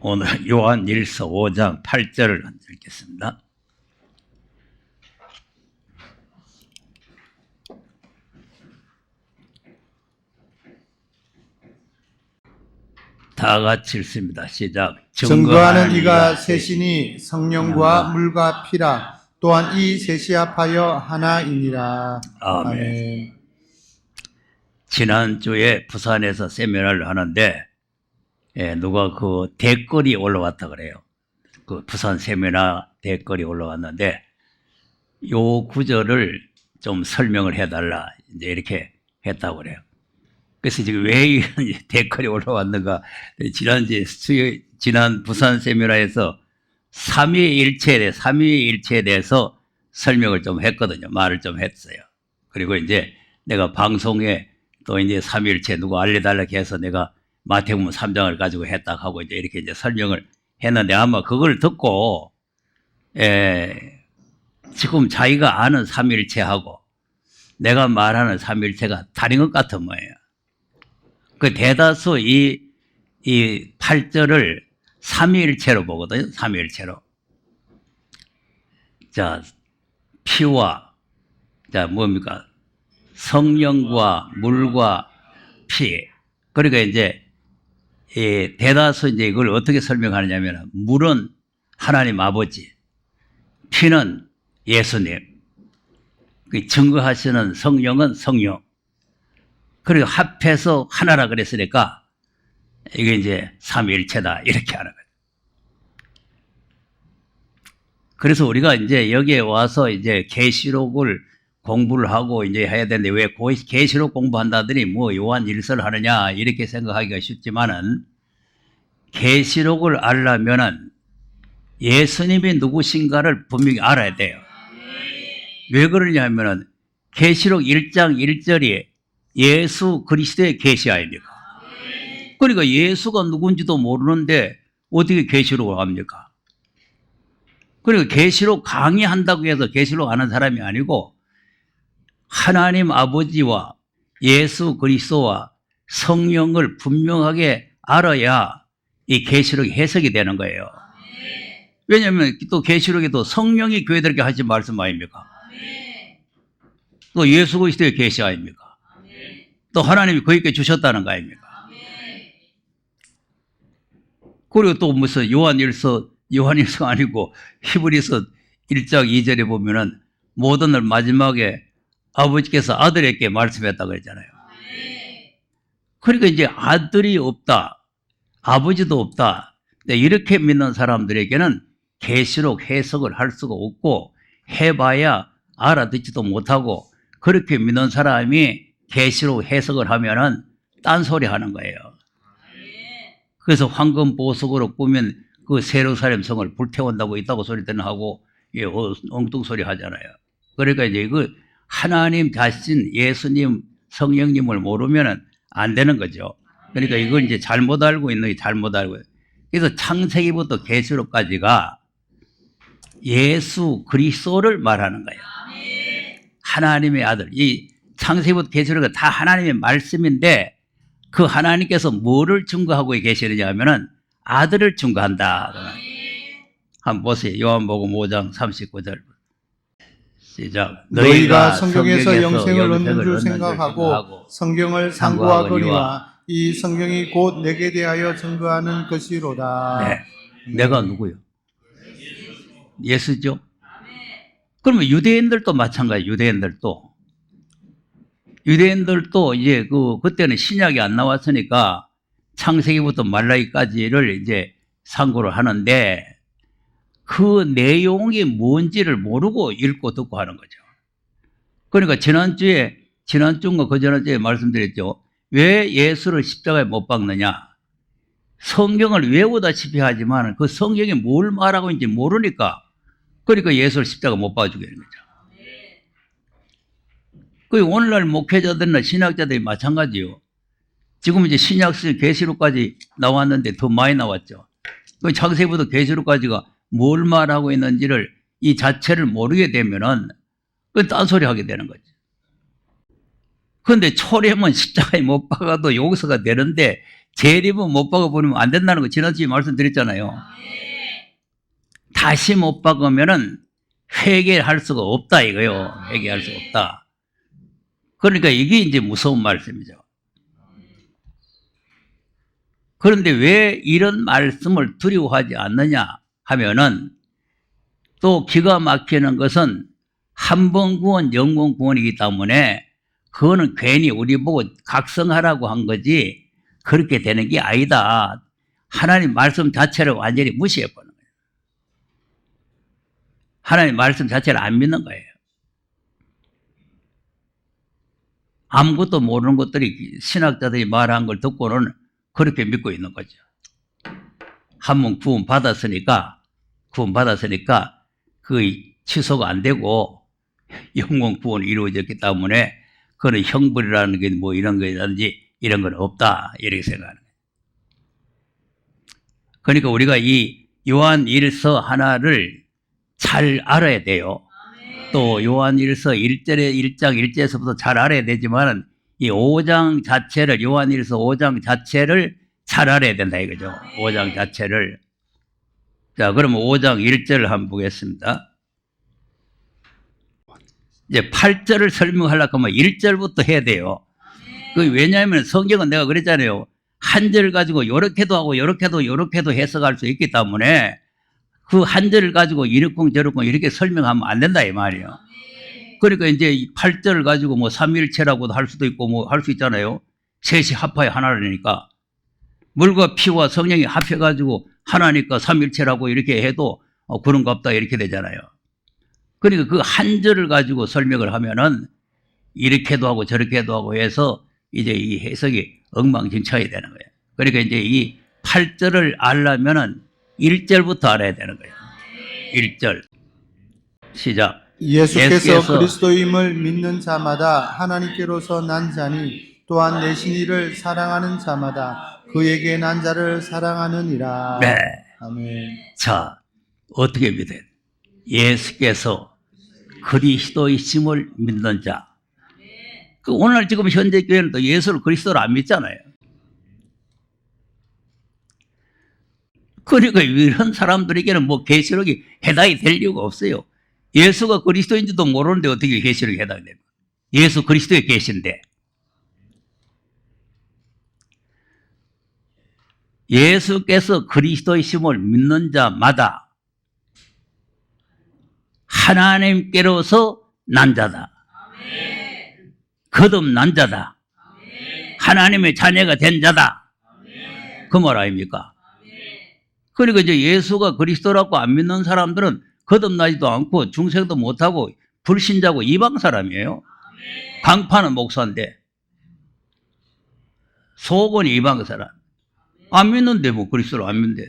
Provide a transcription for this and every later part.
오늘 요한 1서 5장 8절을 읽겠습니다. 다 같이 읽습니다. 시작. 증거하는 이가 셋이니 성령과 물과 피라. 또한 이 셋이 합하여 하나이니라. 아멘. 지난주에 부산에서 세미나를 하는데 누가 그 댓글이 올라왔다 그래요. 그 부산 세미나 댓글이 올라왔는데 요 구절을 좀 설명을 해달라 이제 이렇게 했다고 그래요. 그래서 지금 왜 이런 댓글이 올라왔는가? 지난 부산 세미나에서 삼위일체에 대해서 설명을 좀 했거든요. 말을 좀 했어요. 그리고 이제 내가 방송에 또 이제 삼위일체 누구 알려달라고 해서 내가 마태복음 3장을 가지고 했다 하고 이제 이렇게 이제 설명을 했는데 아마 그걸 듣고 지금 자기가 아는 삼위일체하고 내가 말하는 삼위일체가 다른 것 같은 거예요. 그 대다수 이 8절을 삼위일체로 보거든요. 삼위일체로. 자, 피와, 자, 뭡니까? 성령과 물과 피. 그러니까 이제, 대다수 이제 이걸 어떻게 설명하느냐면, 물은 하나님 아버지, 피는 예수님, 증거하시는 성령은 성령. 그리고 합해서 하나라 그랬으니까, 이게 이제 삼위일체다. 이렇게 하는 거예요. 그래서 우리가 이제 여기에 와서 이제 계시록을 공부를 하고 이제 해야 되는데 왜 계시록 공부한다더니 뭐 요한 1서를 하느냐 이렇게 생각하기가 쉽지만은 계시록을 알려면은 예수님이 누구신가를 분명히 알아야 돼요. 왜 그러냐 하면은 계시록 1장 1절이 예수 그리스도의 계시 아닙니까? 그러니까 예수가 누군지도 모르는데 어떻게 계시록을 합니까? 그러니까 계시록 강의한다고 해서 계시록 아는 사람이 아니고 하나님 아버지와 예수 그리스도와 성령을 분명하게 알아야 이 계시록이 해석이 되는 거예요. 왜냐하면 또 계시록에도 성령이 교회들에게 하신 말씀 아닙니까? 또 예수 그리스도의 계시 아닙니까? 또 하나님이 그에게 주셨다는 거 아닙니까? 그리고 또 무슨 요한일서 아니고 히브리서 1장 2절에 보면은 모든 날 마지막에 아버지께서 아들에게 말씀했다고 그랬잖아요. 그러니까 이제 아들이 없다, 아버지도 없다. 이렇게 믿는 사람들에게는 계시록 해석을 할 수가 없고 해봐야 알아듣지도 못하고 그렇게 믿는 사람이 계시록 해석을 하면은 딴소리 하는 거예요. 그래서 황금 보석으로 꾸민 그 세루살렘 성을 불태운다고 있다고 소리들은 하고 엉뚱소리 하잖아요. 그러니까 이제 그 하나님 자신 예수님 성령님을 모르면은 안 되는 거죠. 그러니까 이걸 이제 잘못 알고 있는 게 잘못 알고 있어요. 그래서 창세기부터 계시록까지가 예수 그리스도를 말하는 거예요. 하나님의 아들. 이 창세기부터 계시록은 다 하나님의 말씀인데 그 하나님께서 뭐를 증거하고 계시느냐 하면은 아들을 증거한다. 한번 보세요. 요한복음 5장 39절. 시작. 너희가 성경에서 영생을 얻는 줄 생각하고 성경을 상고하거니와 이 성경이 곧 내게 대하여 증거하는 것이로다. 네. 내가 누구요? 예수죠. 그러면 유대인들도 마찬가지. 유대인들도 이제 그때는 신약이 안 나왔으니까 창세기부터 말라기까지를 이제 상고를 하는데 그 내용이 뭔지를 모르고 읽고 듣고 하는 거죠. 그러니까 지난주인가 그전주에 말씀드렸죠. 왜 예수를 십자가에 못 박느냐? 성경을 외우다시피 하지만 그 성경이 뭘 말하고 있는지 모르니까 그러니까 예수를 십자가 못 박아주게 되는 거죠. 그 오늘날 목회자들이나 신학자들이 마찬가지요. 지금 이제 신약서 계시록까지 나왔는데 더 많이 나왔죠. 그 창세기부터 계시록까지가 뭘 말하고 있는지를 이 자체를 모르게 되면은 그 딴소리 하게 되는 거죠. 그런데 초림은 십자가에 못 박아도 용서가 되는데 재림은 못 박아버리면 안 된다는 거 지난주에 말씀드렸잖아요. 다시 못 박으면은 회개할 수가 없다 이거요. 회개할 수 없다. 그러니까 이게 이제 무서운 말씀이죠. 그런데 왜 이런 말씀을 두려워하지 않느냐 하면은 또 기가 막히는 것은 한 번 구원, 영원 구원이기 때문에 그거는 괜히 우리 보고 각성하라고 한 거지 그렇게 되는 게 아니다. 하나님 말씀 자체를 완전히 무시해버리는 거예요. 하나님 말씀 자체를 안 믿는 거예요. 아무것도 모르는 것들이 신학자들이 말한 걸 듣고는 그렇게 믿고 있는 거죠. 한 번 구원 받았으니까 그 취소가 안 되고 영원 구원이 이루어졌기 때문에 그건 형벌이라는 게 뭐 이런 거라든지 이런 건 없다 이렇게 생각하는 거예요. 그러니까 우리가 이 요한 1서 하나를 잘 알아야 돼요. 또 요한 1서 1장 1절에서부터 잘 알아야 되지만 이 5장 자체를 요한 1서 5장 자체를 잘 알아야 된다 이거죠. 5장 자체를. 자, 그러면 5장 1절을 한번 보겠습니다. 이제 8절을 설명하려고 하면 1절부터 해야 돼요. 그 왜냐하면 성경은 내가 그랬잖아요. 한 절 가지고 요렇게도 하고 요렇게도 해석할 수 있기 때문에 그 한 절을 가지고 이렇쿵 저렇쿵 이렇게 설명하면 안 된다 이 말이에요. 그러니까 이제 8절을 가지고 뭐 삼위일체라고도 할 수도 있고 뭐 할 수 있잖아요. 셋이 합하여 하나라니까. 물과 피와 성령이 합해가지고 하나니까 삼일체라고 이렇게 해도 그런갑다 이렇게 되잖아요. 그러니까 그 한 절을 가지고 설명을 하면은 이렇게도 하고 저렇게도 하고 해서 이제 이 해석이 엉망진창이 되는 거예요. 그러니까 이제 이 8절을 알려면은 1절부터 알아야 되는 거예요. 1절. 시작. 예수께서 그리스도임을 믿는 자마다 하나님께로서 난 자니 또한 내신 이를 사랑하는 자마다 그에게 난 자를 사랑하느니라. 네. 아멘. 자, 어떻게 믿어요? 예수께서 그리스도이심을 믿는 자. 그 오늘 지금 현재 교회는 또 예수를 그리스도로 안 믿잖아요. 그러니까 이런 사람들에게는 뭐 계시록이 해당이 될 이유가 없어요. 예수가 그리스도인지도 모르는데 어떻게 계시록이 해당이 됩니까? 예수 그리스도의 계시인데. 예수께서 그리스도이심을 믿는 자마다 하나님께로서 난 자다. 거듭난 자다. 하나님의 자녀가 된 자다. 그 말 아닙니까? 그러니까 이제 예수가 그리스도라고 안 믿는 사람들은 거듭나지도 않고 중생도 못하고 불신자고 이방 사람이에요. 강파는 목사인데 속은 이방 사람. 안 믿는데 뭐 그리스도를 안 믿는데.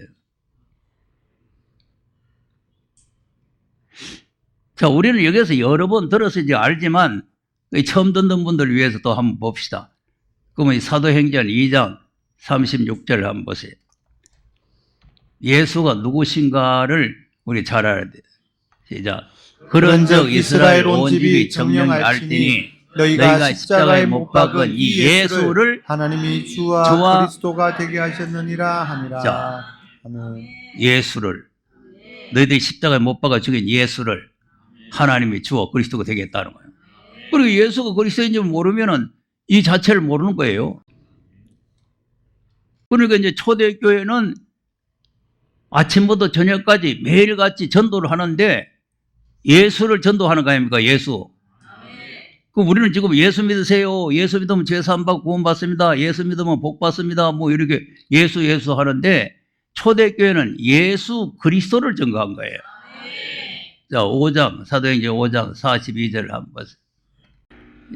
자, 우리는 여기서 여러 번 들어서 이제 알지만 처음 듣는 분들을 위해서 또 한번 봅시다. 그러면 사도행전 2장 36절 한번 보세요. 예수가 누구신가를 우리 잘 알아야 돼요. 시작. 그런즉 이스라엘 온 집이 정령 알지니 너희가 십자가에 못 박은 이 예수를 하나님이 주와 그리스도가 되게 하셨느니라 하니라. 자, 아멘. 예수를 너희들이 십자가에 못 박아 죽인 예수를 하나님이 주와 그리스도가 되게 했다는 거예요. 그리고 예수가 그리스도인지 모르면은 이 자체를 모르는 거예요. 그러니까 이제 초대교회는 아침부터 저녁까지 매일같이 전도를 하는데 예수를 전도하는 거 아닙니까? 예수. 그 우리는 지금 예수 믿으세요. 예수 믿으면 죄사함 받고 구원 받습니다. 예수 믿으면 복 받습니다. 뭐 이렇게 예수 하는데 초대교회는 예수 그리스도를 증거한 거예요. 자, 5장 사도행전 5장 42절을 한번 보세요.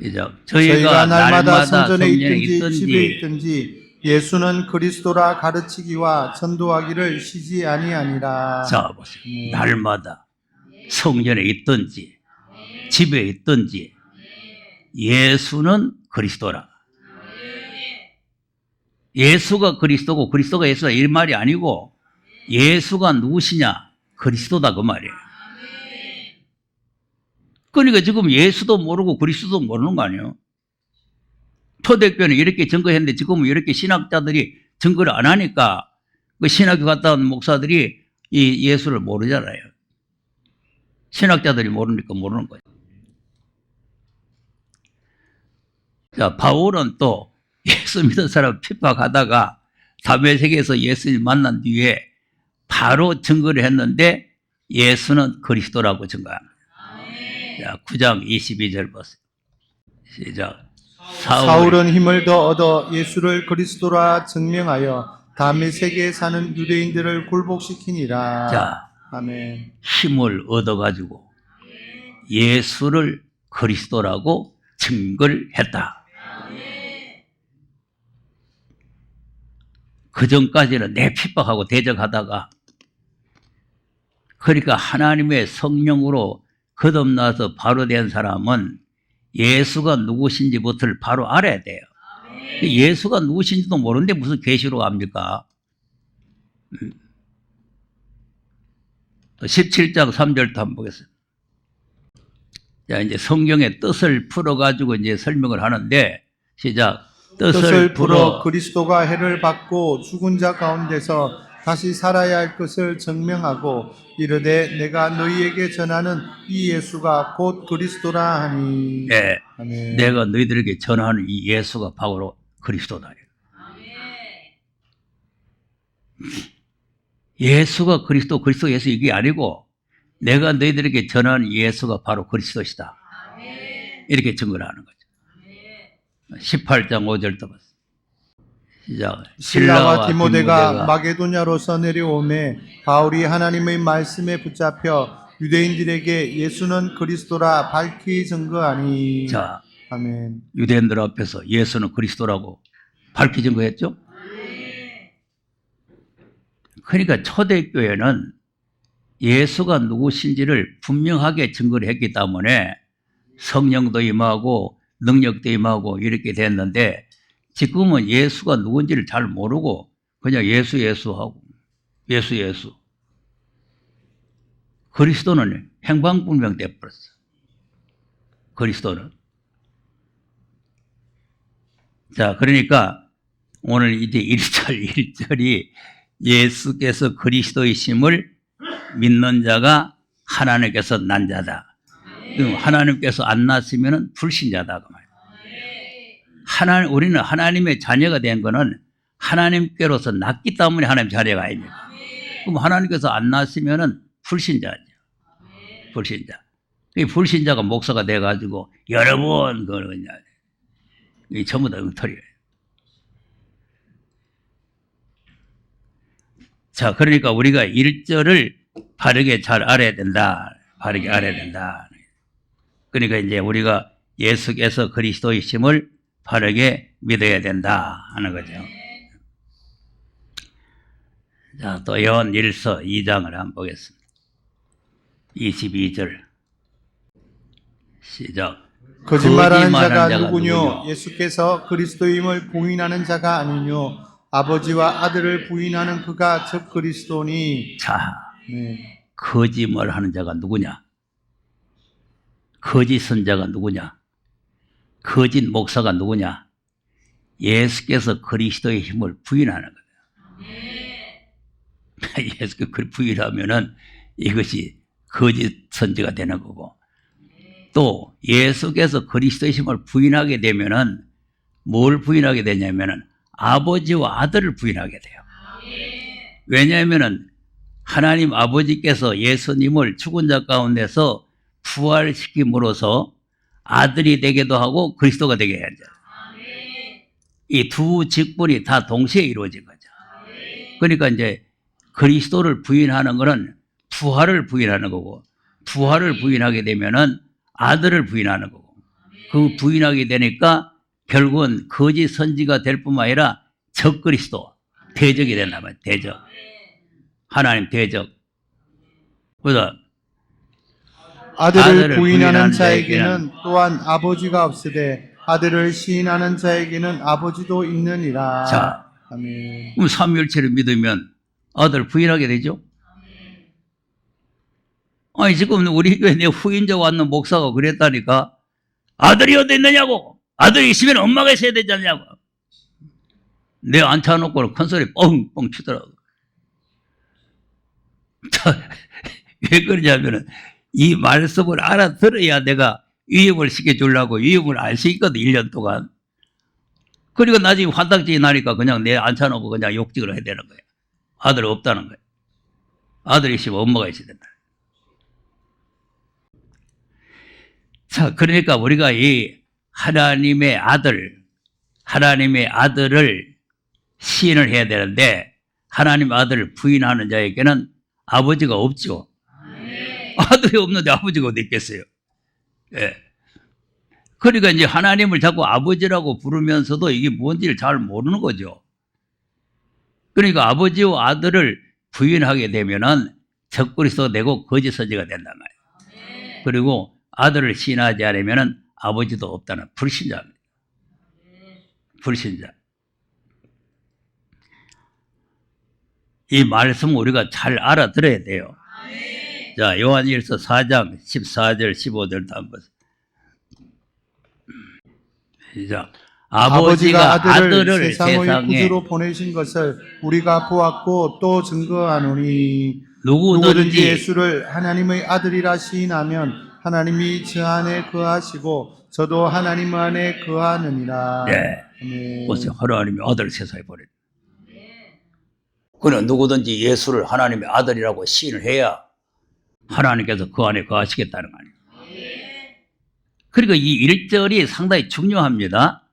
이제 저희가 날마다 성전에 있든지 집에 있든지 예수는 그리스도라 가르치기와 전도하기를 쉬지 아니하니라. 자, 보세요. 날마다 성전에 있든지 집에 있든지 예수는 그리스도라. 예수가 그리스도고 그리스도가 예수다 이 말이 아니고 예수가 누구시냐? 그리스도다 그 말이에요. 그러니까 지금 예수도 모르고 그리스도도 모르는 거 아니에요? 초대교회는 이렇게 증거했는데 지금은 이렇게 신학자들이 증거를 안 하니까 그 신학교 갔다 온 목사들이 이 예수를 모르잖아요. 신학자들이 모르니까 모르는 거죠. 자, 바울은 또 예수 믿은 사람 핍박하다가 다메섹에서 예수님 만난 뒤에 바로 증거를 했는데 예수는 그리스도라고 증거합니다. 자, 9장 22절 보세요. 시작. 사울은 힘을 더 얻어 예수를 그리스도라 증명하여 다메섹에 사는 유대인들을 굴복시키니라. 자, 아멘. 힘을 얻어가지고 예수를 그리스도라고 증거를 했다. 그 전까지는 내 핍박하고 대적하다가 그러니까 하나님의 성령으로 거듭나서 바로 된 사람은 예수가 누구신지부터를 바로 알아야 돼요. 예수가 누구신지도 모르는데 무슨 계시로 압니까? 17장 3절도 한번 보겠습니다. 자, 이제 성경의 뜻을 풀어가지고 이제 설명을 하는데, 시작. 뜻을 풀어 그리스도가 해를 받고 죽은 자 가운데서 다시 살아야 할 것을 증명하고 이르되 내가 너희에게 전하는 이 예수가 곧 그리스도라 하니. 네. 아멘. 내가 너희들에게 전하는 이 예수가 바로 그리스도다. 예수가 그리스도 예수 이게 아니고 내가 너희들에게 전하는 예수가 바로 그리스도시다. 이렇게 증거를 하는 거죠. 18장 5절도 봤습니다. 시작. 실라와 디모데가 마게도냐로서 내려오매 바울이 하나님의 말씀에 붙잡혀 유대인들에게 예수는 그리스도라 밝히 증거하니. 자, 아멘. 유대인들 앞에서 예수는 그리스도라고 밝히 증거했죠. 그러니까 초대교회는 예수가 누구신지를 분명하게 증거를 했기 때문에 성령도 임하고 능력도 임하고 이렇게 됐는데 지금은 예수가 누군지를 잘 모르고 그냥 예수하고 예수. 그리스도는 행방불명 돼버렸어. 그리스도는. 자, 그러니까 오늘 이제 1절이 예수께서 그리스도이심을 믿는 자가 하나님께서 난 자다. 그럼 하나님께서 안 낳았으면 불신자다. 그 말이에요. 우리는 하나님의 자녀가 된 거는 하나님께로서 낳기 때문에 하나님 자녀가 아닙니다. 그럼 하나님께서 안 낳았으면 불신자죠. 불신자. 이 불신자가 목사가 돼가지고 여러 번 그러냐. 이 전부 다 엉터리예요. 자, 그러니까 우리가 1절을 바르게 잘 알아야 된다. 바르게 알아야 된다. 그러니까 이제 우리가 예수께서 그리스도이심을 바르게 믿어야 된다 하는 거죠. 자, 또 요한 1서 2장을 한번 보겠습니다. 22절 시작. 거짓말하는 자가 누구뇨? 예수께서 그리스도임을 부인하는 자가 아니뇨? 아버지와 아들을 부인하는 그가 즉 그리스도니. 자, 네. 거짓말하는 자가 누구냐? 거짓 선자가 누구냐? 거짓 목사가 누구냐? 예수께서 그리스도의 힘을 부인하는 거예요. 예수께서 부인하면은 이것이 거짓 선지가 되는 거고, 또 예수께서 그리스도의 힘을 부인하게 되면은 뭘 부인하게 되냐면은 아버지와 아들을 부인하게 돼요. 왜냐하면은 하나님 아버지께서 예수님을 죽은 자 가운데서 부활시킴으로써 아들이 되기도 하고 그리스도가 되게 해야 돼요. 이 두 직분이 다 동시에 이루어진 거죠. 그러니까 이제 그리스도를 부인하는 것은 부활을 부인하는 거고, 부활을 부인하게 되면은 아들을 부인하는 거고, 그 부인하게 되니까 결국은 거짓 선지가 될 뿐만 아니라 적 그리스도, 대적이 된단 말이에요. 대적. 하나님 대적. 그래서 아들을 부인하는 자에게는 또한 아버지가 없으되 아들을 시인하는 자에게는 아버지도 있느니라. 자, 아멘. 그럼 삼위일체를 믿으면 아들 부인하게 되죠? 아니, 지금 우리 교회 내 후임자 왔는 목사가 그랬다니까. 아들이 어디 있느냐고. 아들이 있으면 엄마가 있어야 되지 않냐고. 내 앉혀놓고는 큰 소리 뻥뻥 치더라고. 왜 그러냐면은 이 말씀을 알아들어야 내가 위임을 시켜주려고 위임을 안 시켰거든, 1년 동안. 그리고 나중에 환딱지기 나니까 그냥 내 앉혀놓고 그냥 욕직을 해야 되는 거야. 아들 없다는 거야. 아들이 있으면 엄마가 있어야 된다. 자, 그러니까 우리가 이 하나님의 아들을 시인을 해야 되는데, 하나님 아들을 부인하는 자에게는 아버지가 없죠. 아들이 없는데 아버지가 어디 있겠어요? 예. 그러니까 이제 하나님을 자꾸 아버지라고 부르면서도 이게 뭔지를 잘 모르는 거죠. 그러니까 아버지와 아들을 부인하게 되면은 적그리스도가 되고 거짓 선지가 된단 말이에요. 그리고 아들을 시인하지 않으면은 아버지도 없다는 불신자입니다. 불신자. 이 말씀 우리가 잘 알아들어야 돼요. 자, 요한일서 4장 14절 15절도 한번. 시작. 아버지가 아들을 세상의 구주로 보내신 것을 우리가 보았고 또 증거하노니 누구든지 예수를 하나님의 아들이라 시인하면 하나님이 저 안에 거하시고 저도 하나님 안에 거하느니라. 네. 보세요. 하나님의 아들을 세상에 보냈다. 그는 누구든지 예수를 하나님의 아들이라고 시인을 해야 하나님께서 그 안에 거하시겠다는 거 아니에요. 그리고 이 1절이 상당히 중요합니다.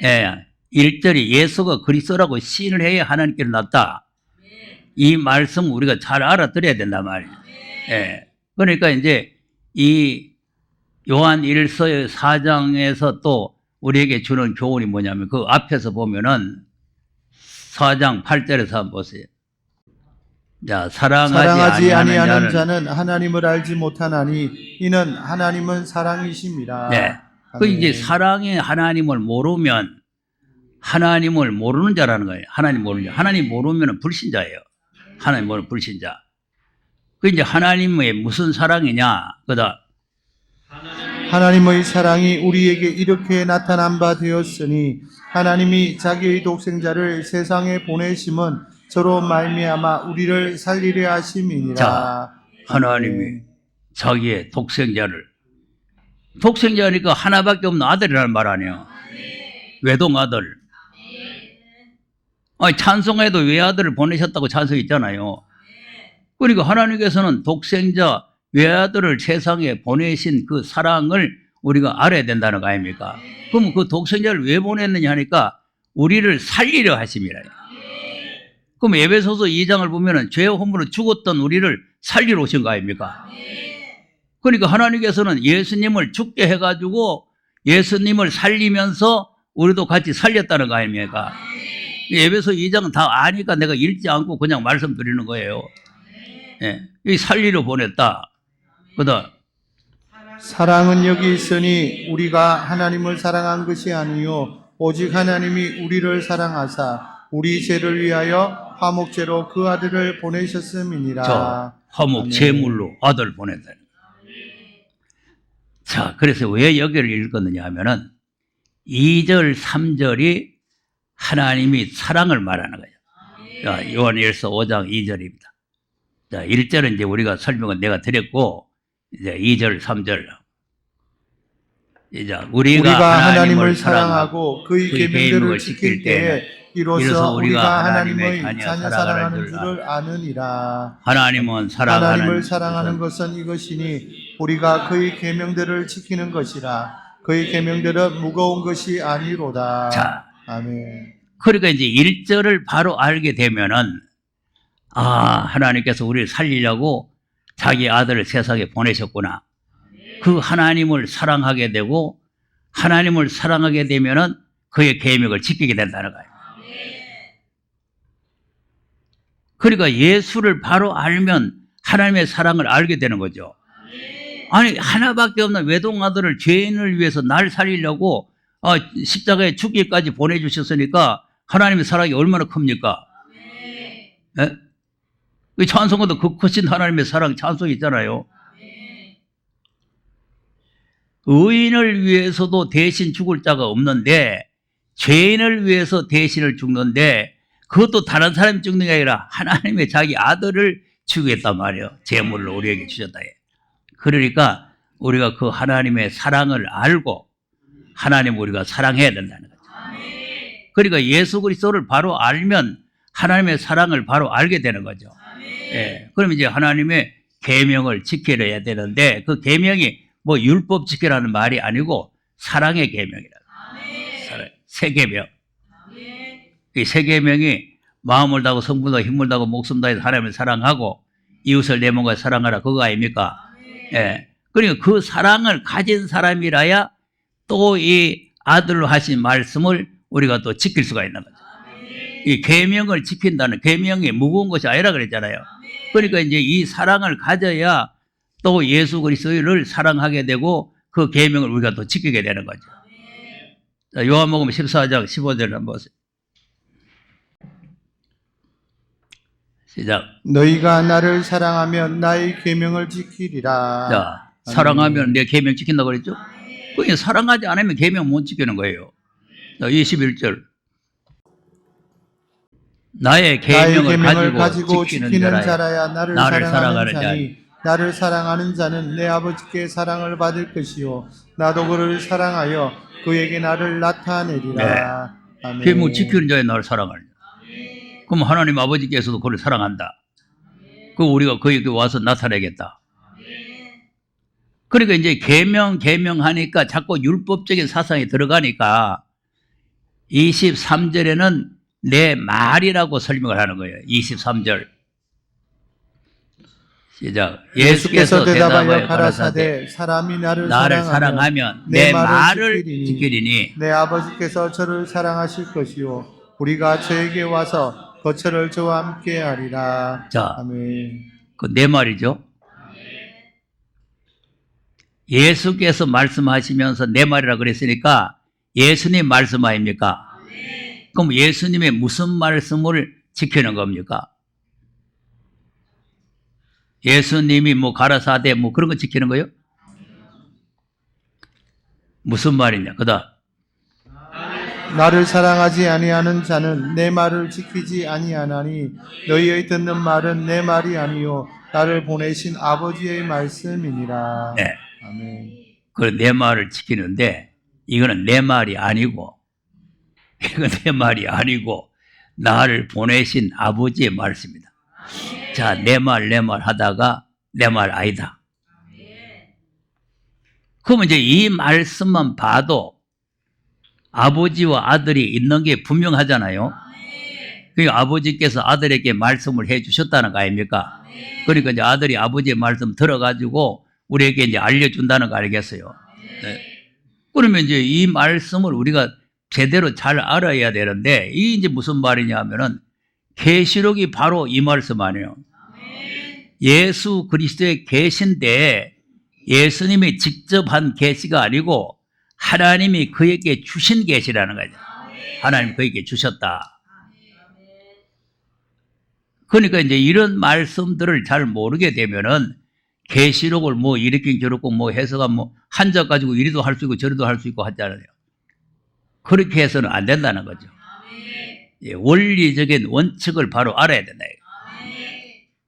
예, 1절이 예수가 그리스도라고 시인을 해야 하나님께로 났다. 이 말씀 우리가 잘 알아들어야 된단 말이에요. 예, 그러니까 이제 이 요한 1서 4장에서 또 우리에게 주는 교훈이 뭐냐면 그 앞에서 보면은 4장 8절에서 한번 보세요. 자, 사랑하지 아니하는 자는 하나님을 알지 못하나니 이는 하나님은 사랑이심이라. 네. 그 이제 사랑의 하나님을 모르면 하나님을 모르는 자라는 거예요. 하나님 모르는 자. 하나님 모르면 불신자예요. 하나님 모르는 불신자. 그 이제 하나님의 무슨 사랑이냐? 그다. 하나님의 사랑이 우리에게 이렇게 나타난 바 되었으니 하나님이 자기의 독생자를 세상에 보내심은 저로 말미암아 우리를 살리려 하심이니라. 자, 하나님이 자기의 독생자니까 하나밖에 없는 아들이라는 말 아니에요. 외동아들. 아니, 찬송에도 외아들을 보내셨다고 찬송이 있잖아요. 그러니까 하나님께서는 독생자 외아들을 세상에 보내신 그 사랑을 우리가 알아야 된다는 거 아닙니까? 그럼 그 독생자를 왜 보냈느냐 하니까 우리를 살리려 하심이라. 그럼 에베소서 2장을 보면은 죄 허물로 죽었던 우리를 살리러 오신 거 아닙니까? 그러니까 하나님께서는 예수님을 죽게 해가지고 예수님을 살리면서 우리도 같이 살렸다는 거 아닙니까? 에베소 2장은 다 아니까 내가 읽지 않고 그냥 말씀드리는 거예요. 예, 이 살리러 보냈다. 그다음 사랑은 여기 있으니 우리가 하나님을 사랑한 것이 아니요 오직 하나님이 우리를 사랑하사 우리 죄를 위하여 화목제로 그 아들을 보내셨음이니라. 저 화목 제물로 아들을 보냈다. 자, 그래서 왜 여기를 읽었느냐 하면은 2절, 3절이 하나님이 사랑을 말하는 거예요. 자, 요한일서 5장 2절입니다. 자, 1절은 이제 우리가 설명은 내가 드렸고, 이제 2절, 3절. 이제 우리가 하나님을 사랑하고 그의 계명들을 지킬 때에 이로써 우리가 하나님의 자녀 사랑하는 줄을 아느니라. 하나님을 사랑하는 것은 이것이니 우리가 그의 계명들을 지키는 것이라. 그의 계명들은 무거운 것이 아니로다. 자, 아멘. 그러니까 이제 1절을 바로 알게 되면은 하나님께서 우리를 살리려고 자기 아들을 세상에 보내셨구나. 그 하나님을 사랑하게 되고 하나님을 사랑하게 되면은 그의 계명을 지키게 된다는 거예요. 그러니까 예수를 바로 알면 하나님의 사랑을 알게 되는 거죠. 아니, 하나밖에 없는 외동아들을 죄인을 위해서 날 살리려고 십자가에 죽기까지 보내주셨으니까 하나님의 사랑이 얼마나 큽니까? 예? 찬송가도 그 크신 하나님의 사랑 찬송이 있잖아요. 의인을 위해서도 대신 죽을 자가 없는데 죄인을 위해서 대신을 죽는데 그것도 다른 사람이 죽는 게 아니라 하나님의 자기 아들을 죽이겠단 말이에요. 제물로 우리에게 주셨다. 그러니까 우리가 그 하나님의 사랑을 알고 하나님을 우리가 사랑해야 된다는 거죠. 그러니까 예수 그리스도를 바로 알면 하나님의 사랑을 바로 알게 되는 거죠. 예. 그럼 이제 하나님의 계명을 지켜야 되는데 그 계명이 뭐 율법 지키라는 말이 아니고 사랑의 계명이라. 세 계명. 이 세 계명이 마음을 다하고 성분을 다하고 힘을 다하고 목숨 다해서 하나님을 사랑하고 이웃을 내 몸과 사랑하라 그거 아닙니까? 예. 그러니까 그 사랑을 가진 사람이라야 또 이 아들로 하신 말씀을 우리가 또 지킬 수가 있는 거죠. 이 계명을 지킨다는 계명이 무거운 것이 아니라 그랬잖아요. 그러니까 이제 이 사랑을 가져야 또 예수 그리스도를 사랑하게 되고 그 계명을 우리가 또 지키게 되는 거죠. 자, 요한복음 14장 15절을 한번 보세요. 시작. 너희가 나를 사랑하면 나의 계명을 지키리라. 자, 사랑하면 내 계명 지킨다고 그랬죠? 그러니까 사랑하지 않으면 계명 못 지키는 거예요. 자, 21절. 나의 계명을 가지고 지키는 자라야 나를 사랑하는 자니 나를 사랑하는 자는 내 아버지께 사랑을 받을 것이요 나도 그를 사랑하여 그에게 나를 나타내리라. 아멘. 계명 지키는 자의 나를 사랑하느냐. 그럼 하나님 아버지께서도 그를 사랑한다. 그 우리가 그에게 와서 나타내겠다. 그러니까 이제 계명하니까 자꾸 율법적인 사상이 들어가니까 23절에는 내 말이라고 설명을 하는 거예요. 23절. 시작. 예수께서 대답하여 가라사대 사람이 나를 사랑하면 내 말을 지키리니 내 아버지께서 저를 사랑하실 것이요 우리가 저에게 와서 거처를 저와 함께 하리라. 자, 아멘. 그 내 말이죠. 예수께서 말씀하시면서 내 말이라 그랬으니까 예수님 말씀 아닙니까? 그럼 예수님의 무슨 말씀을 지키는 겁니까? 예수님이 뭐 가라사대 뭐 그런 거 지키는 거예요? 무슨 말이냐? 그다음 나를 사랑하지 아니하는 자는 내 말을 지키지 아니하나니 너희의 듣는 말은 내 말이 아니요 나를 보내신 아버지의 말씀이니라. 네. 아멘. 그 내 말을 지키는데 이거는 내 말이 아니고 이건 내 말이 아니고 나를 보내신 아버지의 말씀이다. 자, 내 말 하다가 내 말 아니다. 그러면 이제 이 말씀만 봐도 아버지와 아들이 있는 게 분명하잖아요. 그러니까 아버지께서 아들에게 말씀을 해 주셨다는 거 아닙니까? 그러니까 이제 아들이 아버지의 말씀 들어가지고 우리에게 이제 알려준다는 거 아니겠어요? 네. 그러면 이제 이 말씀을 우리가 제대로 잘 알아야 되는데 이게 이제 무슨 말이냐 하면은 계시록이 바로 이 말씀 아니에요. 예수 그리스도의 계시인데 예수님이 직접 한 계시가 아니고 하나님이 그에게 주신 계시라는 거죠. 하나님 그에게 주셨다. 그러니까 이제 이런 말씀들을 잘 모르게 되면은 계시록을 뭐 이렇게 저렇고 뭐 해서가 뭐 한자 가지고 이리도 할 수 있고 저리도 할 수 있고 하잖아요. 그렇게 해서는 안 된다는 거죠. 예, 원리적인 원칙을 바로 알아야 된다.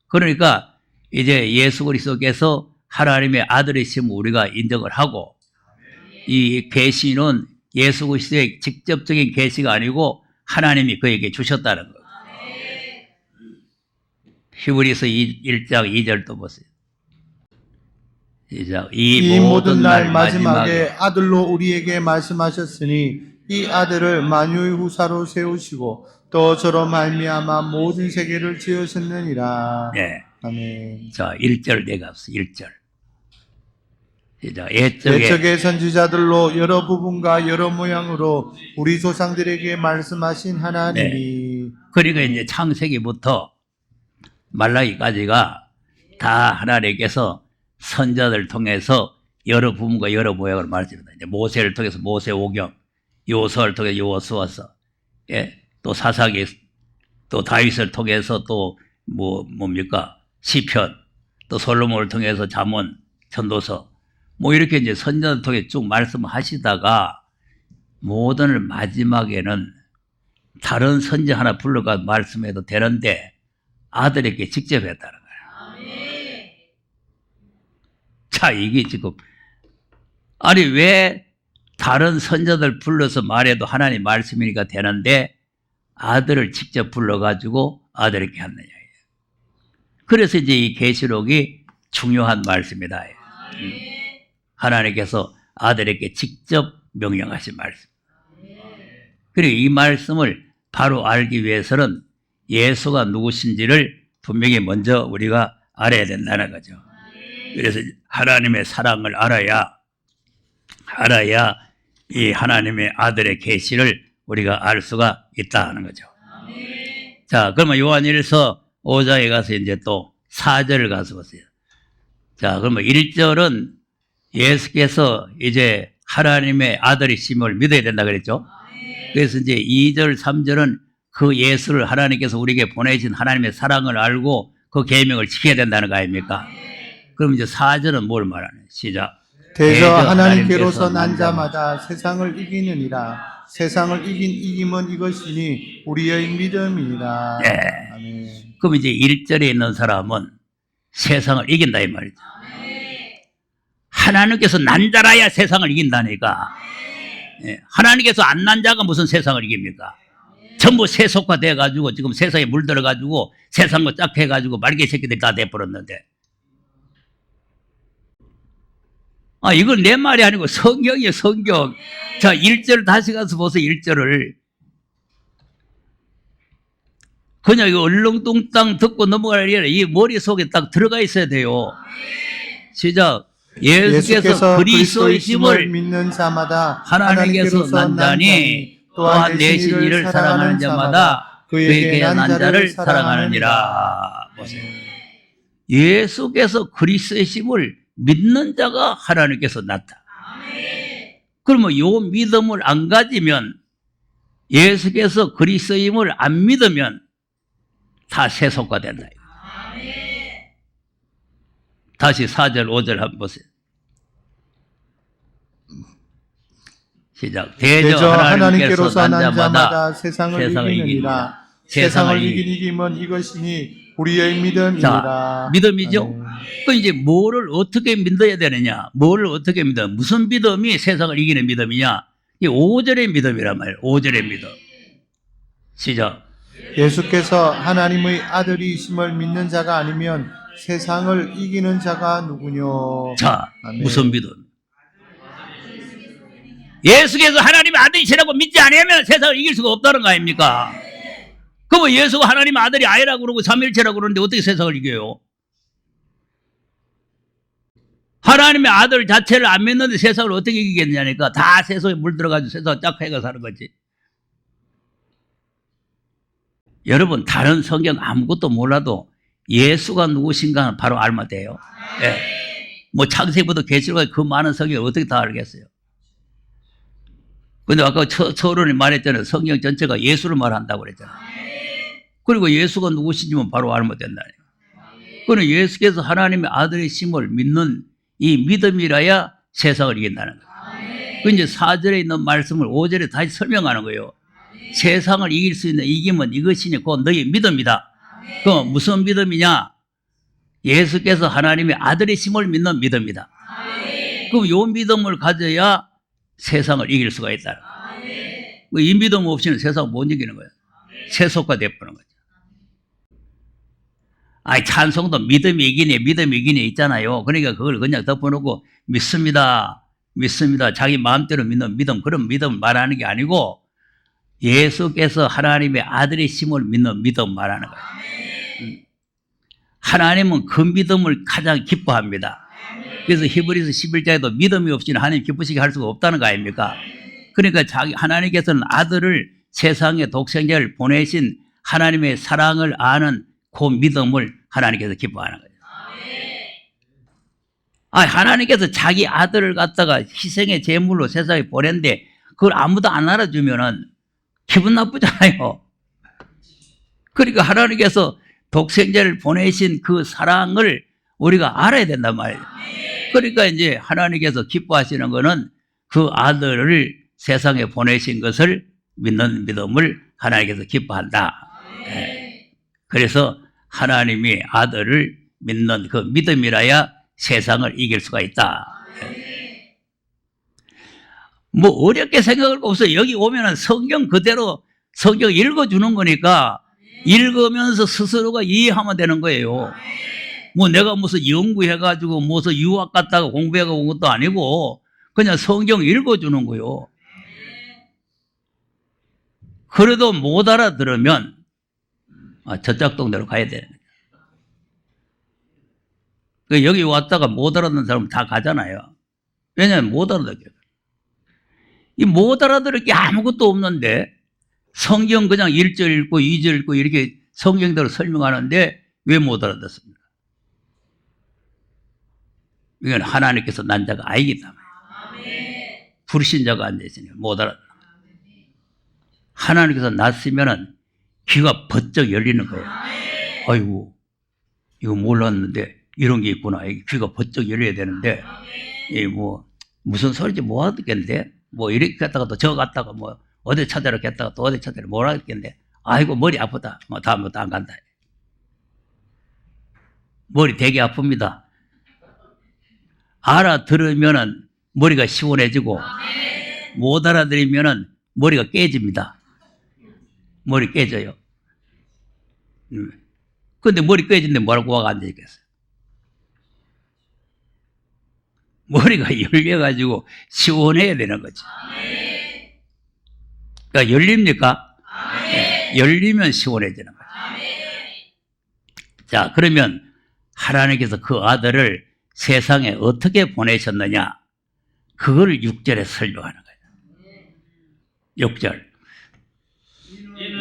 그러니까 이제 예수 그리스도께서 하나님의 아들이심을 우리가 인정을 하고 이 계시는 예수 그리스도의 직접적인 계시가 아니고 하나님이 그에게 주셨다는 거예요. 히브리서 1장 2절도 보세요. 시작. 이 모든 날 마지막에 아들로 우리에게 말씀하셨으니 이 아들을 만유의 후사로 세우시고 또 저로 말미암아 모든 세계를 지으셨느니라. 네. 아멘. 자, 1절 내갑시다. 1절. 시작. 옛적의 선지자들로 여러 부분과 여러 모양으로 우리 조상들에게 말씀하신 하나님이. 네. 그러니까 이제 창세기부터 말라기까지가 다 하나님께서 선자들 통해서 여러 부분과 여러 모양을 말씀합니다. 이제 모세를 통해서 모세 오경, 요서를 통해서 요서와서, 예, 또 사사기, 또 다윗을 통해서 또 뭡니까 시편, 또 솔로몬을 통해서 잠언, 전도서, 뭐 이렇게 이제 선자들 통해 쭉 말씀하시다가 모든 마지막에는 다른 선지 하나 불러가 말씀해도 되는데 아들에게 직접 했다는 거예요. 자, 이게 지금 아니 왜 다른 선자들 불러서 말해도 하나님 말씀이니까 되는데 아들을 직접 불러가지고 아들에게 하느냐. 그래서 이제 이 계시록이 중요한 말씀이다. 하나님께서 아들에게 직접 명령하신 말씀. 그리고 이 말씀을 바로 알기 위해서는 예수가 누구신지를 분명히 먼저 우리가 알아야 된다는 거죠. 그래서 하나님의 사랑을 알아야 이 하나님의 아들의 계시를 우리가 알 수가 있다 하는 거죠. 자, 그러면 요한일서 5장에 가서 이제 또 4절을 가서 보세요. 자, 그러면 1절은 예수께서 이제 하나님의 아들이심을 믿어야 된다 그랬죠. 그래서 이제 2절, 3절은 그 예수를 하나님께서 우리에게 보내신 하나님의 사랑을 알고 그 계명을 지켜야 된다는 거 아닙니까? 그럼 이제 4절은 뭘 말하는? 시작. 대저 하나님께로서 난 자마다 세상을 이기느니라. 세상을 이김은 이것이니 우리의 믿음이니라. 네. 아멘. 그럼 이제 1절에 있는 사람은 세상을 이긴다 이 말이죠. 하나님께서 난 자라야 세상을 이긴다니까. 하나님께서 안 난 자가 무슨 세상을 이깁니까? 전부 세속화돼 가지고 지금 세상에 물들어 가지고 세상과 짝해 가지고 말개 새끼들이 다 돼버렸는데. 아, 이건 내 말이 아니고 성경이에요, 성경. 자, 1절 다시 가서 보세요, 1절을. 그냥 이거 얼렁뚱땅 듣고 넘어갈 일이 이 머릿속에 딱 들어가 있어야 돼요. 시작. 예수께서 그리스도이심을 믿는 자마다 하나님께서 난 자니 또한 내신 이를 사랑하는 자마다 그에게 난 자를 사랑하느니라. 보세요. 예수께서 그리스도이심을 믿는 자가 하나님께서 낳다. 그러면 이 믿음을 안 가지면 예수께서 그리스도임을 안 믿으면 다 세속화된다. 다시 4절 5절 한번 보세요. 시작. 대저 하나님께로서 난 자마다 세상을 이기느니라. 세상을 이김은 이것이니 우리의 믿음이니라. 자, 믿음이죠. 그 이제 뭐를 어떻게 믿어야 되느냐? 뭐를 어떻게 믿어? 무슨 믿음이 세상을 이기는 믿음이냐? 이 5절의 믿음이란 말이에요. 5절의 믿음. 시작. 예수께서 하나님의 아들이심을 믿는 자가 아니면 세상을 이기는 자가 누구뇨? 자, 아멘. 무슨 믿음? 예수께서 하나님의 아들이시라고 믿지 않으면 세상을 이길 수가 없다는 거 아닙니까? 그럼 예수가 하나님의 아들이 아니라고 그러고 삼일체라고 그러는데 어떻게 세상을 이겨요? 하나님의 아들 자체를 안 믿는데 세상을 어떻게 이기겠냐니까. 다 세상에 물들어가지고 세상을 짝해가 사는 거지. 여러분, 다른 성경 아무것도 몰라도 예수가 누구신가는 바로 알면 돼요. 예. 뭐 창세기부터 계시록까지 그 많은 성경을 어떻게 다 알겠어요? 근데 아까 서론이 말했잖아요. 성경 전체가 예수를 말한다고 그랬잖아요. 그리고 예수가 누구신지만 바로 알면 된다니까. 그러나 예수께서 하나님의 아들이심을 믿는 이 믿음이라야 세상을 이긴다는 거예요. 그 이제 4절에 있는 말씀을 5절에 다시 설명하는 거예요. 세상을 이길 수 있는 이김은 이것이니 곧 너희 믿음이다. 그 무슨 믿음이냐? 예수께서 하나님의 아들이심을 믿는 믿음이다. 그럼 이 믿음을 가져야 세상을 이길 수가 있다. 이 믿음 없이는 세상을 못 이기는 거예요. 세속화 되어버리는 거죠. 아니, 찬송도 믿음이 이기니 있잖아요. 그러니까 그걸 그냥 덮어놓고 믿습니다. 자기 마음대로 믿는 믿음, 그런 믿음을 말하는 게 아니고 예수께서 하나님의 아들이심을 믿는 믿음 말하는 거예요. 하나님은 그 믿음을 가장 기뻐합니다. 그래서 히브리서 11장에도 믿음이 없이는 하나님 기쁘시게 할 수가 없다는 거 아닙니까? 그러니까 하나님께서는 아들을 세상에 독생자를 보내신 하나님의 사랑을 아는 그 믿음을 하나님께서 기뻐하는 거예요. 하나님께서 자기 아들을 갖다가 희생의 제물로 세상에 보낸데 그걸 아무도 안 알아주면은 기분 나쁘잖아요. 그러니까 하나님께서 독생자를 보내신 그 사랑을 우리가 알아야 된단 말이에요. 그러니까 이제 하나님께서 기뻐하시는 거는 그 아들을 세상에 보내신 것을 믿는 믿음을 하나님께서 기뻐한다. 예. 그래서 하나님이 아들을 믿는 그 믿음이라야 세상을 이길 수가 있다. 예. 뭐 어렵게 생각할 거 없어요. 여기 오면은 성경 그대로 성경 읽어주는 거니까 읽으면서 스스로가 이해하면 되는 거예요. 뭐 내가 무슨 연구해가지고 무슨 유학 갔다가 공부해가고 온 것도 아니고 그냥 성경 읽어주는 거요. 그래도 못 알아들으면 저쪽 동네로 가야 되는 거예요. 여기 왔다가 못 알아듣는 사람은 다 가잖아요. 왜냐하면 못 알아듣게. 이 못 알아들을 게 아무것도 없는데 성경 그냥 1절 읽고 2절 읽고 이렇게 성경대로 설명하는데 왜 못 알아듣습니까? 이건 하나님께서 난 자가 아니기 때문에. 불신자가 안 되시니까 못 알아듣는 거예요. 하나님께서 났으면은 귀가 번쩍 열리는 거예요. 아이고, 이거 몰랐는데 이런 게 있구나. 귀가 번쩍 열려야 되는데, 무슨 소리인지 못 알아듣겠는데, 이렇게 갔다가 또 저 갔다가 어디 찾아라 갔다가 또 어디 찾아라 못 알아듣겠는데, 아이고, 머리 아프다. 다음부터 안 간다. 머리 되게 아픕니다. 알아들으면은 머리가 시원해지고, 못 알아들으면은 머리가 깨집니다. 머리 깨져요. 근데 머리 깨진데 뭐라고 와가 앉아있겠어요? 머리가 열려가지고 시원해야 되는 거죠. 그러니까 열립니까? 네, 열리면 시원해지는 거죠. 자, 그러면 하나님께서 그 아들을 세상에 어떻게 보내셨느냐? 그걸 6절에 설명하는 거예요. 6절.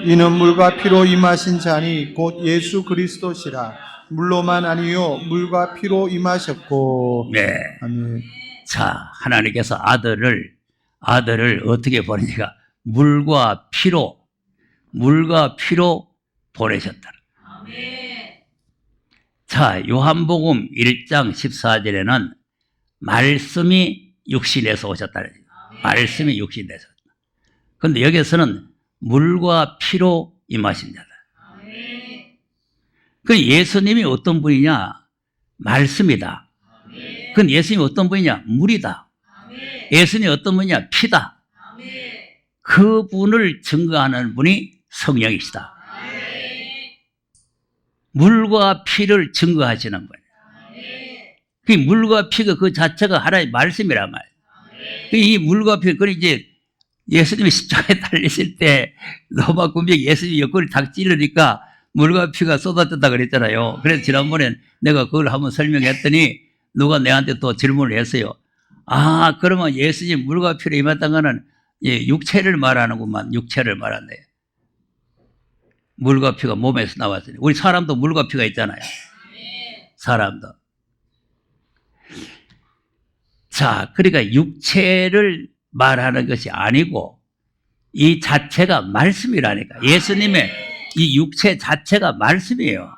이는 물과 피로 임하신 자니 곧 예수 그리스도시라. 물로만 아니요 물과 피로 임하셨고. 네. 아멘. 자, 하나님께서 아들을 어떻게 보내니까 물과 피로 보내셨다. 자, 요한복음 1장 14절에는 말씀이 육신에서 오셨다. 말씀이 육신에서. 그런데 여기서는 물과 피로 임하신 자다. 그 예수님이 어떤 분이냐? 말씀이다. 그 예수님이 어떤 분이냐? 물이다. 예수님이 어떤 분이냐? 피다. 그 분을 증거하는 분이 성령이시다. 물과 피를 증거하시는 거예요. 그 물과 피가 그 자체가 하나의 말씀이란 말이에요. 이 물과 피, 그 이제 예수님이 십자가에 달리실 때 로마 군병이 예수님 옆구리를 탁 찌르니까 물과 피가 쏟아졌다 그랬잖아요. 그래서 지난번에 내가 그걸 한번 설명했더니 누가 내한테 또 질문을 했어요. 아, 그러면 예수님 물과 피로 임했던 거는 육체를 말하는구만. 육체를 말한대. 물과 피가 몸에서 나왔으니. 우리 사람도 물과 피가 있잖아요. 사람도. 자, 그러니까 육체를 말하는 것이 아니고 이 자체가 말씀이라니까. 예수님의 이 육체 자체가 말씀이에요.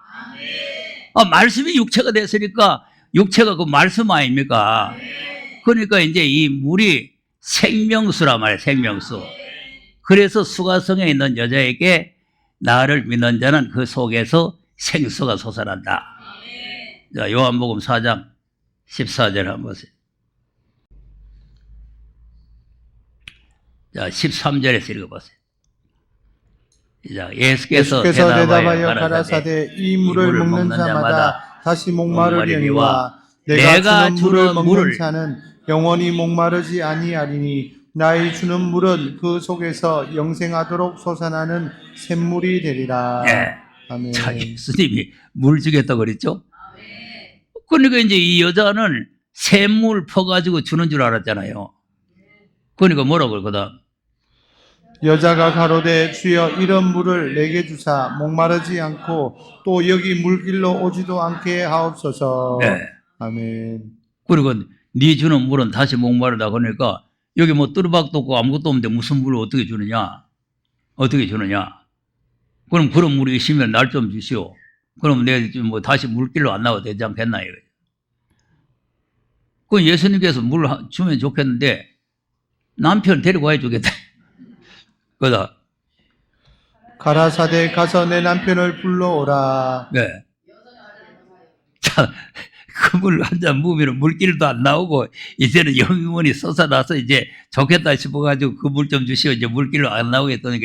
말씀이 육체가 됐으니까 육체가 그 말씀 아닙니까? 그러니까 이제 이 물이 생명수란 말이에요. 생명수. 그래서 수가성에 있는 여자에게 나를 믿는 자는 그 속에서 생수가 솟아난다. 자, 요한복음 4장 14절 한번 보세요. 자, 13절에서 읽어보세요. 자, 예수께서 대답하여 가라사대 이 물을 먹는 자마다 다시 목마르려니와 내가 주는 물을 먹는 자는 영원히 목마르지 아니하리니 나의 주는 물은 그 속에서 영생하도록 솟아나는 샘물이 되리라. 네. 아멘. 자, 예수님이 물 주겠다고 그랬죠? 그러니까 이제 이 여자는 샘물 퍼가지고 주는 줄 알았잖아요. 그러니까 뭐라고 그러거든? 여자가 가로되 주여 이런 물을 내게 주사 목마르지 않고 또 여기 물길로 오지도 않게 하옵소서. 네. 아멘. 그리고 네 주는 물은 다시 목마르다 그러니까 여기 뭐 뚜루박도 없고 아무것도 없는데 무슨 물을 어떻게 주느냐? 어떻게 주느냐? 그럼 그런 물이 있으면 날 좀 주시오. 그럼 내가 뭐 다시 물길로 안 나와도 되지 않겠나 이거죠. 그 예수님께서 물 주면 좋겠는데 남편 데리고 와야 주겠다. 그다. 가라사대 가서 내 남편을 불러오라. 네. 자, 그 물 한 잔 부으면 물길도 안 나오고, 이제는 영혼이 솟아나서 이제 좋겠다 싶어가지고 그 물 좀 주시오. 이제 물길로 안 나오게 했더니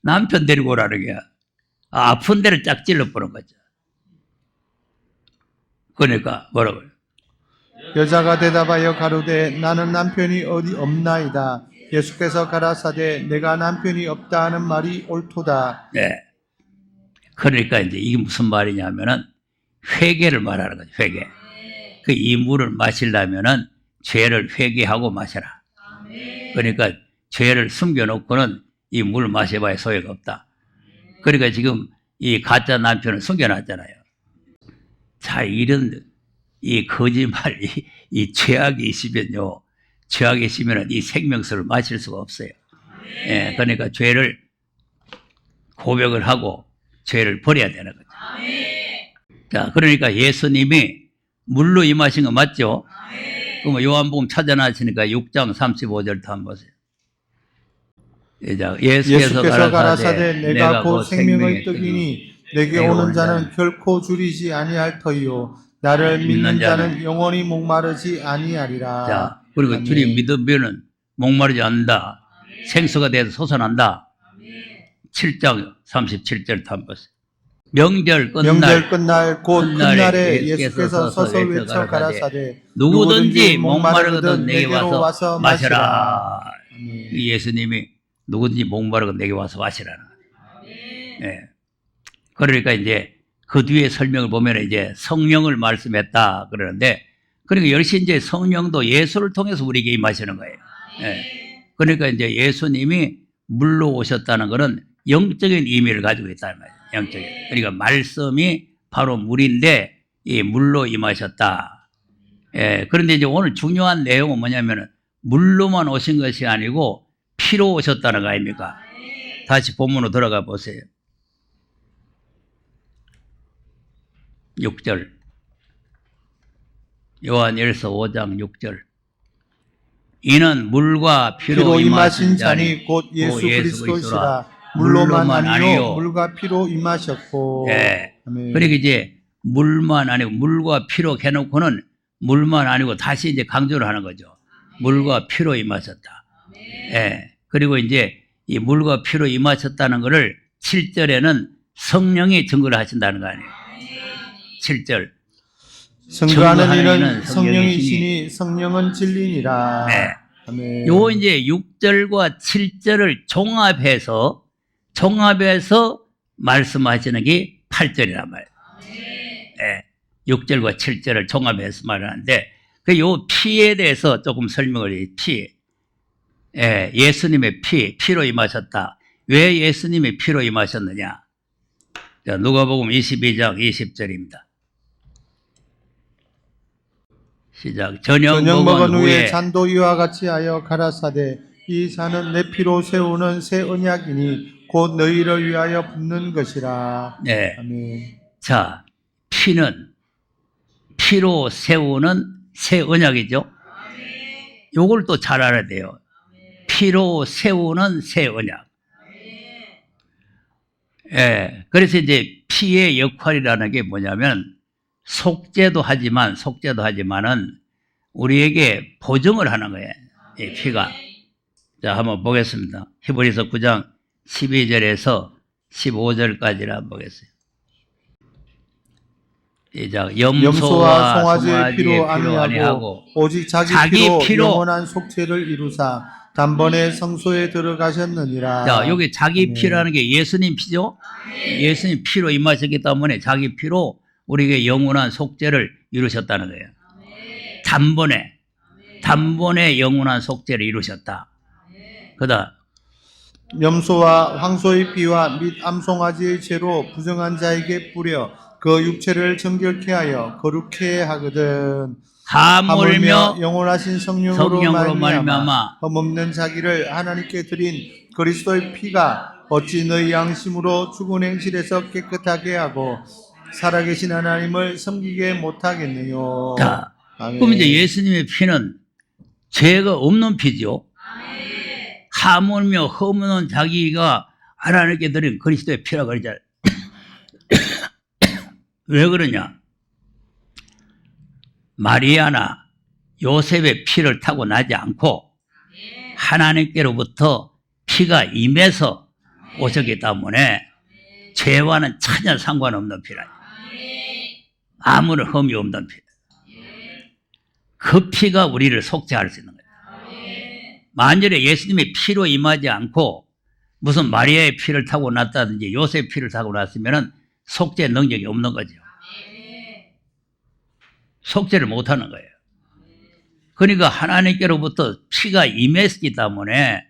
남편 데리고 오라는 거야. 아픈 데를 짝 찔러 보는 거죠. 그러니까 뭐라고요? 여자가 대답하여 가로되 나는 남편이 어디 없나이다. 예수께서 가라사대 내가 남편이 없다 하는 말이 옳도다. 네. 그러니까 이제 이게 무슨 말이냐면은 회개를 말하는 거죠. 회개. 그 이 물을 마시려면은 죄를 회개하고 마셔라. 그러니까 죄를 숨겨놓고는 이 물을 마셔봐야 소용이 없다. 그러니까 지금 이 가짜 남편을 숨겨놨잖아요. 자, 이런 이 거짓말, 이 죄악이 있으면요, 죄악이 있으면은 이 생명수를 마실 수가 없어요. 예, 그러니까 죄를 고백을 하고 죄를 버려야 되는 거죠. 자, 그러니까 예수님이 물로 임하신 거 맞죠? 그럼 요한복음 찾아나시니까 6장 35절부터 한번 보세요. 예수께서 가라사대 내가 곧 생명의 떡이니 내게 오는 자는 결코 줄이지 아니할 터이요 나를 믿는 자는 영원히 목마르지 아니하리라. 자, 그리고 아멘. 주님 믿으면은 목마르지 않는다. 생수가 돼서 솟아난다. 7장 37절 한번 보세요. 명절 끝날 곧 끝날에 끝날에 예수께서 서서 외쳐 가라사대 누구든지 목마르거든 내게 와서 마시라. 아멘. 예수님이 누구든지 목마르거든 내게 와서 마시라는 거예요. 예. 그러니까 이제 그 뒤에 설명을 보면 이제 성령을 말씀했다 그러는데, 그러니까 역시 이제 성령도 예수를 통해서 우리에게 임하시는 거예요. 예. 그러니까 이제 예수님이 물로 오셨다는 것은 영적인 의미를 가지고 있다는 말이에요. 영적인. 그러니까 말씀이 바로 물인데 이 물로 임하셨다. 예. 그런데 이제 오늘 중요한 내용은 뭐냐면은 물로만 오신 것이 아니고 피로 오셨다는 거 아닙니까? 다시 본문으로 들어가 보세요. 6절. 요한일서 5장 6절. 이는 물과 피로 임하신 자니 곧 예수 그리스도시라. 그리스도시라. 물로만 아니요 물과 피로 임하셨고. 예. 아멘. 그러니까 이제 물만 아니고 물과 피로 해놓고는 물만 아니고 다시 이제 강조를 하는 거죠. 물과 피로 임하셨다. 예. 그리고 이제 이 물과 피로 임하셨다는 것을 7절에는 성령이 증거를 하신다는 거 아니에요. 7절. 증거하는 이는 성령이시니 성령은 진리니라. 네. 아멘. 요 이제 6절과 7절을 종합해서 말씀하시는 게 8절이란 말이에요. 예. 6절과 7절을 종합해서 말하는데, 그 요 피에 대해서 조금 설명을 해요. 피. 예. 예수님의 피로 임하셨다. 왜 예수님의 피로 임하셨느냐? 자, 누가복음 22장 20절입니다. 시작. 저녁 먹은 후에 잔도 이와 같이 하여 가라사대 이 잔은 내 피로 세우는 새 언약이니 곧 너희를 위하여 붓는 것이라. 네. 아멘. 자, 피는 피로 세우는 새 언약이죠. 요걸 또 잘 알아야 돼요. 피로 세우는 새 언약. 예. 그래서 이제 피의 역할이라는 게 뭐냐면 속죄도 하지만은 우리에게 보증을 하는 거예요. 이 피가. 자, 한번 보겠습니다. 히브리서 9장 12절에서 15절까지를 한번 보겠습니다. 시작. 염소와 송아지의 피로 아니하고 오직 자기 피로 영원한 속죄를 이루사 단번에 성소에 들어가셨느니라. 자, 여기 자기 피라는 게 예수님 피죠? 예수님 피로 임하셨기 때문에 자기 피로 우리에게 영원한 속죄를 이루셨다는 거예요. 단번에 영원한 속죄를 이루셨다. 그다음 염소와 황소의 피와 및 암송아지의 죄로 부정한 자에게 뿌려 그 육체를 정결케 하여 거룩케 하거든. 하물며 영원하신 성령으로 말미암아 흠없는 자기를 하나님께 드린 그리스도의 피가 어찌 너희 양심으로 죽은 행실에서 깨끗하게 하고 살아계신 하나님을 섬기게 못하겠느뇨. 자, 아멘. 그럼 이제 예수님의 피는 죄가 없는 피죠. 하물며 허무는 자기가 하나님께 드린 그리스도의 피라 그러잖아요. 왜 그러냐? 마리아나 요셉의 피를 타고 나지 않고 하나님께로부터 피가 임해서 오셨기 때문에 죄와는 전혀 상관없는 피라. 아무런 흠이 없는 피. 그 피가 우리를 속죄할 수 있는 거예요. 만일에 예수님의 피로 임하지 않고 무슨 마리아의 피를 타고 났다든지 요셉의 피를 타고 났으면 속죄 능력이 없는 거죠. 속죄를 못하는 거예요. 그러니까 하나님께로부터 피가 임했기 때문에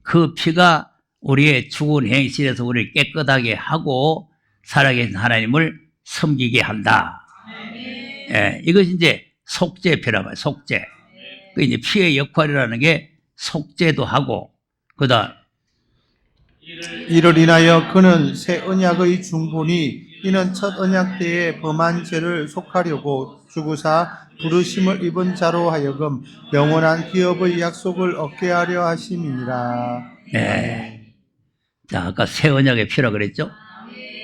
그 피가 우리의 죽은 행실에서 우리를 깨끗하게 하고 살아계신 하나님을 섬기게 한다. 예, 이것이 이제 속죄 피라고 해요. 속죄. 그 이제 피의 역할이라는 게 속죄도 하고, 그다음 이를 인하여 그는 새 언약의 중보니 이는 첫 언약 때에 범한 죄를 속하려고 주구사 부르심을 입은 자로 하여금 영원한 기업의 약속을 얻게 하려 하심이니라. 네. 자, 아까 새 언약의 피라 그랬죠?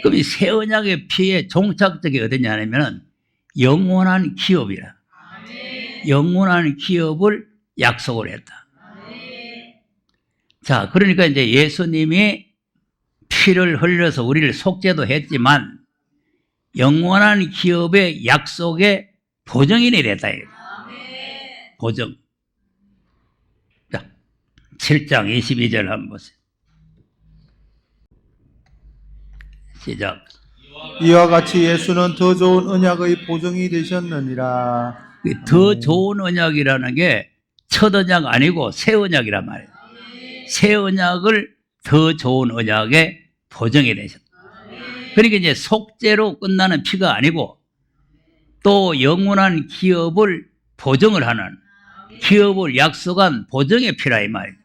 그럼 이 새 언약의 피의 종착적이 어디냐 하면 영원한 기업이라. 영원한 기업을 약속을 했다. 자, 그러니까 이제 예수님이 피를 흘려서 우리를 속죄도 했지만 영원한 기업의 약속의 보증인이 됐다. 보증. 자, 7장 22절 한번 보세요. 시작. 이와 같이 예수는 더 좋은 언약의 보증이 되셨느니라. 더 좋은 언약이라는 게 첫 언약 아니고 새 언약이란 말이에요. 새 언약을 더 좋은 언약의 보증이 되셨다. 그러니까 이제 속죄로 끝나는 피가 아니고 또 영원한 기업을 보증을 하는, 기업을 약속한 보증의 피라 이 말이에요.